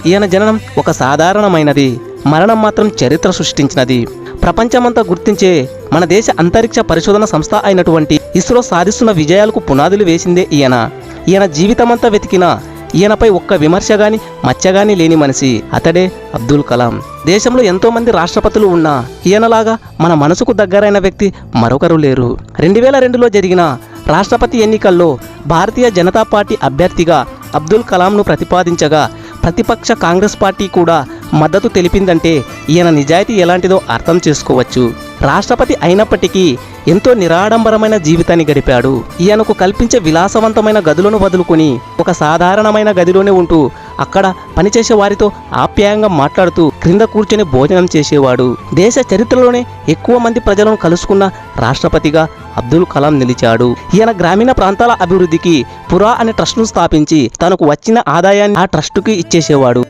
ఈయన జననం ఒక సాధారణమైనది, మరణం మాత్రం చరిత్ర సృష్టించినది. ప్రపంచమంతా గుర్తించే మన దేశ అంతరిక్ష పరిశోధన సంస్థ అయినటువంటి ఇస్రో సాధిస్తున్న విజయాలకు పునాదులు వేసిందే ఈయన. ఈయన జీవితమంతా వెతికిన ఈయనపై ఒక్క విమర్శ గాని మచ్చగాని లేని మనిషి అతడే అబ్దుల్ కలాం. దేశంలో ఎంతో మంది రాష్ట్రపతులు ఉన్నా ఈయనలాగా మన మనసుకు దగ్గరైన వ్యక్తి మరొకరు లేరు. 2002లో జరిగిన రాష్ట్రపతి ఎన్నికల్లో భారతీయ జనతా పార్టీ అభ్యర్థిగా అబ్దుల్ కలాంను ప్రతిపాదించగా ప్రతిపక్ష కాంగ్రెస్ పార్టీ కూడా మద్దతు తెలిపిందంటే ఈయన నిజాయితీ ఎలాంటిదో అర్థం చేసుకోవచ్చు. రాష్ట్రపతి అయినప్పటికీ ఎంతో నిరాడంబరమైన జీవితాన్ని గడిపాడు. ఈయనకు కల్పించే విలాసవంతమైన గదులను వదులుకొని ఒక సాధారణమైన గదిలోనే ఉంటూ అక్కడ పనిచేసే వారితో ఆప్యాయంగా మాట్లాడుతూ క్రింద కూర్చొని భోజనం చేసేవాడు. దేశ చరిత్రలోనే ఎక్కువ మంది ప్రజలను కలుసుకున్న రాష్ట్రపతిగా అబ్దుల్ కలాం నిలిచాడు. ఈయన గ్రామీణ ప్రాంతాల అభివృద్ధికి పురా అనే ట్రస్ట్ను స్థాపించి తనకు వచ్చిన ఆదాయాన్ని ఆ ట్రస్టుకి ఇచ్చేసేవాడు.